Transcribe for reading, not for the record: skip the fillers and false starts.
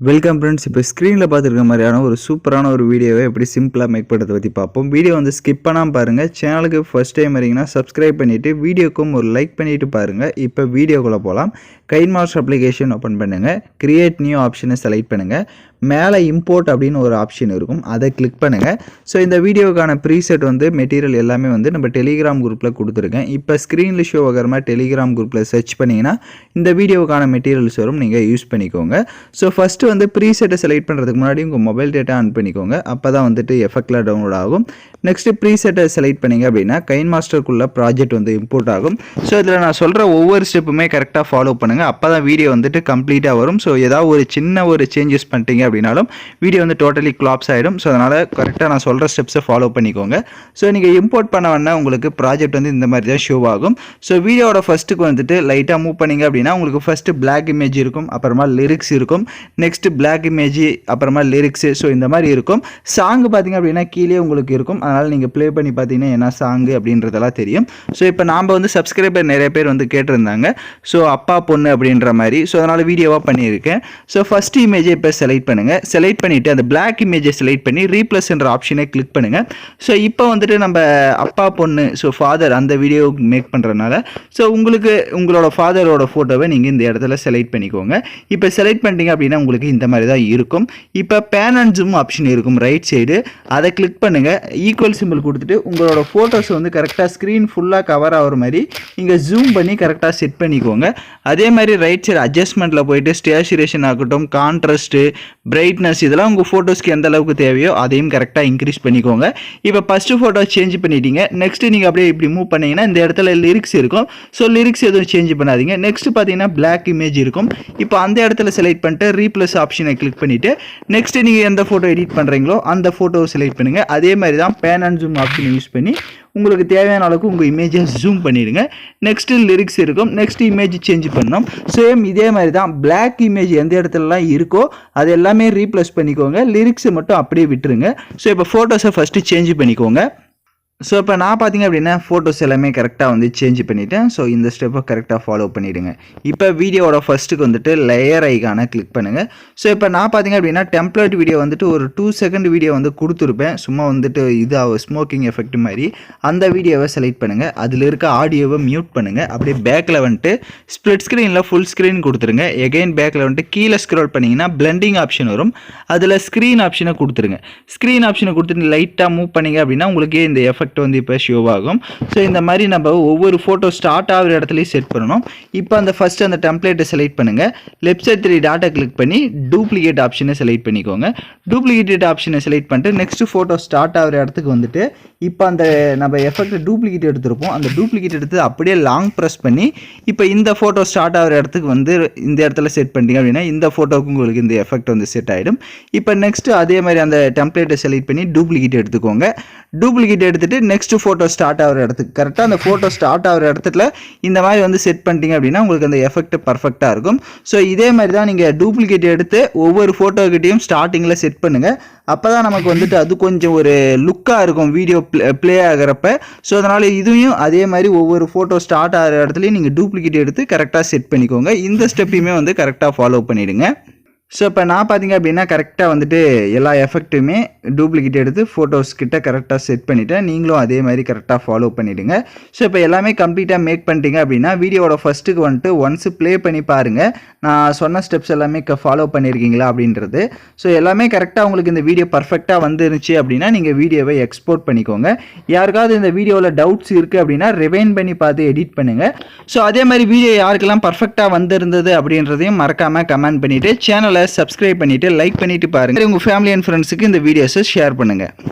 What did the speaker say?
Welcome friends. இப்போ ஸ்க்ரீனில் பார்த்துருக்க மாதிரியான ஒரு சூப்பரான ஒரு வீடியோவை எப்படி சிம்பிளாக மேக் பண்ணுறதை பற்றி பார்ப்போம். வீடியோ வந்து ஸ்கிப் பண்ணாமல் பாருங்கள். சேனலுக்கு ஃபஸ்ட் டைம் வரீங்கன்னா சப்ஸ்கிரைப் பண்ணிவிட்டு வீடியோக்கும் ஒரு லைக் பண்ணிவிட்டு பாருங்கள். இப்போ வீடியோக்குள்ளே போகலாம். கைன்மாஸ்டர் அப்ளிகேஷன் ஓப்பன் பண்ணுங்கள். கிரியேட் நியூ ஆப்ஷனை செலக்ட் பண்ணுங்கள். மேலே இம்போர்ட் அப்படின்னு ஒரு ஆப்ஷன் இருக்கும், அதை கிளிக் பண்ணுங்கள். ஸோ இந்த வீடியோக்கான ப்ரீசெட் வந்து மெட்டீரியல் எல்லாமே வந்து நம்ம டெலிகிராம் குரூப்பில் கொடுத்துருக்கேன். இப்போ ஸ்க்ரீனில் ஷோ ஆகிற மாதிரி டெலிகிராம் குரூப்பில் சர்ச் பண்ணிங்கன்னா இந்த வீடியோக்கான மெட்டீரியல்ஸ் வரும், நீங்கள் யூஸ் பண்ணிக்கோங்க. ஸோ ஃபஸ்ட்டு வந்து ப்ரீசெட்டை செலக்ட் பண்ணுறதுக்கு முன்னாடி உங்கள் மொபைல் டேட்டா ஆன் பண்ணிக்கோங்க. அப்போ தான் வந்துட்டு எஃபெக்டில் டவுன்லோட் ஆகும். நெக்ஸ்ட்டு ப்ரீசெட்டை செலக்ட் பண்ணிங்க அப்படின்னா கைன்மாஸ்டருக்குள்ள ப்ராஜெக்ட் வந்து இம்போர்ட் ஆகும். ஸோ இதில் நான் சொல்கிற ஒவ்வொரு ஸ்டெப்புமே கரெக்டாக ஃபாலோ பண்ணுங்கள். அப்போ தான் வீடியோ வந்துட்டு கம்ப்ளீட்டாக வரும். ஸோ ஏதாவது ஒரு சின்ன ஒரு சேஞ்சஸ் பண்ணிட்டீங்க அப்படின்னாலும் வீடியோ வந்து டோட்டலி கிளாப்ஸ் ஆகிடும். ஸோ அதனால் கரெக்டாக நான் சொல்கிற ஸ்டெப்ஸை ஃபாலோ பண்ணிக்கோங்க. ஸோ நீங்கள் இம்போர்ட் பண்ண வேணா உங்களுக்கு ப்ராஜெக்ட் வந்து இந்த மாதிரி தான் ஷோ ஆகும். ஸோ வீடியோட ஃபஸ்ட்டுக்கு வந்துட்டு லைட்டாக மூவ் பண்ணிங்க அப்படின்னா உங்களுக்கு ஃபஸ்ட்டு பிளாக் இமேஜ் இருக்கும், அப்புறமா லிரிக்ஸ் இருக்கும், நெக்ஸ்ட் பிளாக் இமேஜ், அப்புறமா லிரிக்ஸு. ஸோ இந்த மாதிரி இருக்கும். சாங்கு பார்த்தீங்க அப்படின்னா கீழே உங்களுக்கு இருக்கும். அதனால் நீங்கள் ப்ளே பண்ணி பார்த்தீங்கன்னா என்ன சாங்கு அப்படின்றதெல்லாம் தெரியும். ஸோ இப்போ நாம் வந்து சப்ஸ்கிரைபர் நிறைய பேர் வந்து கேட்டிருந்தாங்க, ஸோ அப்பா பொண்ணு அப்படின்ற மாதிரி. ஸோ அதனால் வீடியோவாக பண்ணியிருக்கேன். ஸோ ஃபஸ்ட் இமேஜை இப்போ செலக்ட் பண்ணுங்கள். செலக்ட் பண்ணிவிட்டு அந்த பிளாக் இமேஜை செலக்ட் பண்ணி ரீப்ளஸ் என்ற ஆப்ஷனை கிளிக் பண்ணுங்கள். ஸோ இப்போ வந்துட்டு நம்ம அப்பா பொண்ணு, ஸோ ஃபாதர் அந்த வீடியோ மேக் பண்ணுறதுனால ஸோ உங்களோட ஃபாதரோட ஃபோட்டோவை நீங்கள் இந்த இடத்துல செலக்ட் பண்ணிக்கோங்க. இப்போ செலக்ட் பண்ணிட்டீங்க அப்படின்னா உங்களுக்கு இந்த மாதிரி தான் இருக்கும். இப்போ பேன் அண்ட் ஜூம் ஆப்ஷன் இருக்கும் ரைட் சைடு, அதை கிளிக் பண்ணுங்கள். ஈக்குவல் சிம்பிள் கொடுத்துட்டு உங்களோட ஃபோட்டோஸ் வந்து கரெக்டாக ஸ்க்ரீன் ஃபுல்லாக கவர் ஆகிற மாதிரி இங்கே ஜூம் பண்ணி கரெக்டாக செட் பண்ணிக்கோங்க. அதே மாதிரி ரைட் சைடு அட்ஜஸ்ட்மெண்ட்டில் போயிட்டு ஸ்டேச்சுரேஷன் ஆகட்டும், கான்ட்ராஸ்ட்டு, பிரைட்னஸ், இதெல்லாம் உங்கள் ஃபோட்டோஸ்க்கு எந்த அளவுக்கு தேவையோ அதையும் கரெக்டாக இன்க்ரீஸ் பண்ணிக்கோங்க. இப்போ ஃபஸ்ட்டு ஃபோட்டோ சேஞ்ச் பண்ணிட்டீங்க. நெக்ஸ்ட்டு நீங்கள் அப்படியே இப்படி மூவ் பண்ணிங்கன்னா இந்த இடத்துல லிரிக்ஸ் இருக்கும். ஸோ லிரிக்ஸ் எதுவும் சேஞ்ச் பண்ணாதீங்க. நெக்ஸ்ட் பார்த்தீங்கன்னா பிளாக் இமேஜ் இருக்கும். இப்போ அந்த இடத்துல செலக்ட் பண்ணிட்டு ரீப்ளஸ் ஆப்ஷனை கிளிக் பண்ணிவிட்டு நெக்ஸ்ட்டு நீங்கள் எந்த ஃபோட்டோ எடிட் பண்ணுறீங்களோ அந்த ஃபோட்டோவை செலக்ட் பண்ணுங்கள். அதே மாதிரி தான் பேன் அண்ட் ஜூம் ஆப்ஷனை யூஸ் பண்ணி உங்களுக்கு தேவையான அளவுக்கு உங்கள் இமேஜை ஜூம் பண்ணிடுங்க. நெக்ஸ்ட்டு லிரிக்ஸ் இருக்கும். நெக்ஸ்ட் இமேஜ் சேஞ்ச் பண்ணணும். சேம் இதே மாதிரி தான் பிளாக் இமேஜ் எந்த இடத்துலலாம் இருக்கோ அது எல்லாமே ரீப்ளேஸ் பண்ணிக்கோங்க. லிரிக்ஸை மட்டும் அப்படியே விட்டுருங்க. ஸோ இப்போ ஃபோட்டோஸை ஃபஸ்ட்டு சேஞ்ச் பண்ணிக்கோங்க. ஸோ இப்போ நான் பார்த்தீங்க அப்படின்னா ஃபோட்டோஸ் எல்லாமே கரெக்டாக வந்து சேஞ்ச் பண்ணிவிட்டேன். ஸோ இந்த ஸ்டெப்பை கரெக்டாக ஃபாலோ பண்ணிவிடுங்க. இப்போ வீடியோவோட ஃபஸ்ட்டுக்கு வந்துட்டு லேயர் ஐக்கானை கிளிக் பண்ணுங்கள். ஸோ இப்போ நான் பார்த்தீங்க அப்படின்னா டெம்ப்ளேட் வீடியோ வந்துட்டு ஒரு 2 செகண்ட் வீடியோ வந்து கொடுத்துருப்பேன். சும்மா வந்துட்டு இதாக ஸ்மோக்கிங் எஃபெக்ட் மாதிரி அந்த வீடியோவை செலக்ட் பண்ணுங்கள். அதில் இருக்க ஆடியோவை மியூட் பண்ணுங்கள். அப்படியே பேக்கில் வந்துட்டு ஸ்ப்ளிட் ஸ்க்ரீனில் ஃபுல் ஸ்க்ரீன் கொடுத்துருங்க. எகைன் பேக்கில் வந்துட்டு கீழே ஸ்க்ரோல் பண்ணிங்கன்னா பிளெண்டிங் ஆப்ஷன் வரும். அதில் ஸ்க்ரீன் ஆப்ஷனை கொடுத்துருங்க. ஸ்க்ரீன் ஆப்ஷனை கொடுத்துட்டு லைட்டாக மூவ் பண்ணிங்க அப்படின்னா உங்களுக்கு இந்த எஃபெக்ட் வந்து இப்போ ஷோ ஆகும். ஸோ இந்த மாதிரி நம்ம ஒவ்வொரு ஃபோட்டோ ஸ்டார்ட் ஆகிற இடத்துலையும் செட் பண்ணணும். இப்போ அந்த ஃபஸ்ட்டு அந்த டெம்ப்ளேட்டை செலக்ட் பண்ணுங்கள். லெஃப்ட் சைட் 3 டாட்டை கிளிக் பண்ணி டூப்ளிகேட் ஆப்ஷனை செலக்ட் பண்ணிக்கோங்க. டூப்ளிகேட் ஆப்ஷனை செலக்ட் பண்ணிட்டு நெக்ஸ்ட் ஃபோட்டோ ஸ்டார்ட் ஆகிற இடத்துக்கு வந்துட்டு இப்போ அந்த நம்ம எஃபெக்ட் டூப்ளிகேட் எடுத்துருப்போம். அந்த டூப்ளிகேட் எடுத்து அப்படியே லாங் ப்ரெஸ் பண்ணி இப்போ இந்த ஃபோட்டோ ஸ்டார்ட் ஆகிற இடத்துக்கு வந்து இந்த இடத்துல செட் பண்ணிட்டீங்க அப்படின்னா இந்த ஃபோட்டோவுக்கு உங்களுக்கு இந்த எஃபெக்ட் வந்து செட் ஆகிடும். இப்போ நெக்ஸ்ட்டு அதே மாதிரி அந்த டெம்ப்ளேட்டை செலக்ட் பண்ணி டூப்ளிகேட் எடுத்துக்கோங்க. டூப்ளிகேட் எடுத்துகிட்டு நெக்ஸ்ட் ஃபோட்டோ ஸ்டார்ட் ஆகிற இடத்துக்கு கரெக்டாக அந்த ஃபோட்டோ ஸ்டார்ட் ஆகிற இடத்துல இந்த மாதிரி வந்து செட் பண்ணிட்டீங்க அப்படின்னா உங்களுக்கு அந்த எஃபெக்ட் பர்ஃபெக்டாக இருக்கும். ஸோ இதே மாதிரி தான் நீங்கள் டூப்ளிகேட் எடுத்து ஒவ்வொரு ஃபோட்டோக்கிட்டையும் ஸ்டார்டிங்கில் செட் பண்ணுங்கள். அப்போ தான் நமக்கு வந்துட்டு அது கொஞ்சம் ஒரு லுக்காக இருக்கும் வீடியோ ப்ளே ஆகிறப்ப. ஸோ அதனால் இதையும் அதே மாதிரி ஒவ்வொரு ஃபோட்டோ ஸ்டார்ட் ஆகிற இடத்துலையும் நீங்கள் டூப்ளிகேட் எடுத்து கரெக்டாக செட் பண்ணிக்கோங்க. இந்த ஸ்டெப்பையுமே வந்து கரெக்டாக ஃபாலோ பண்ணிவிடுங்க. ஸோ இப்போ நான் பார்த்தீங்க அப்படின்னா கரெக்டாக வந்துட்டு எல்லா எஃபெக்ட்டுமே டூப்ளிகேட் எடுத்து ஃபோட்டோஸ் கிட்ட கரெக்டாக செட் பண்ணிவிட்டேன். நீங்களும் அதே மாதிரி கரெக்டாக ஃபாலோ பண்ணிவிடுங்க. ஸோ இப்போ எல்லாமே கம்ப்ளீட்டாக மேக் பண்ணிட்டீங்க அப்படின்னா வீடியோட ஃபஸ்ட்டுக்கு வந்துட்டு ஒன்ஸு ப்ளே பண்ணி பாருங்கள். நான் சொன்ன ஸ்டெப்ஸ் எல்லாமே ஃபாலோ பண்ணியிருக்கீங்களா அப்படின்றது. ஸோ எல்லாமே கரெக்டாக உங்களுக்கு இந்த வீடியோ பர்ஃபெக்டாக வந்துருந்துச்சு அப்படின்னா நீங்கள் வீடியோவை எக்ஸ்போர்ட் பண்ணிக்கோங்க. யாருக்காவது இந்த வீடியோவில் டவுட்ஸ் இருக்குது அப்படின்னா ரிவைண்ட் பண்ணி பார்த்து எடிட் பண்ணுங்கள். ஸோ அதே மாதிரி வீடியோ யாருக்கெல்லாம் பர்ஃபெக்டாக வந்திருந்தது அப்படின்றதையும் மறக்காமல் கமெண்ட் பண்ணிவிட்டு சேனலை சப்ஸ்கிரைப் பண்ணிவிட்டு லைக் பண்ணிவிட்டு பாருங்கள். உங்கள் ஃபேமிலி அண்ட் ஃப்ரெண்ட்ஸுக்கு இந்த வீடியோஸை ஷேர் பண்ணுங்கள்.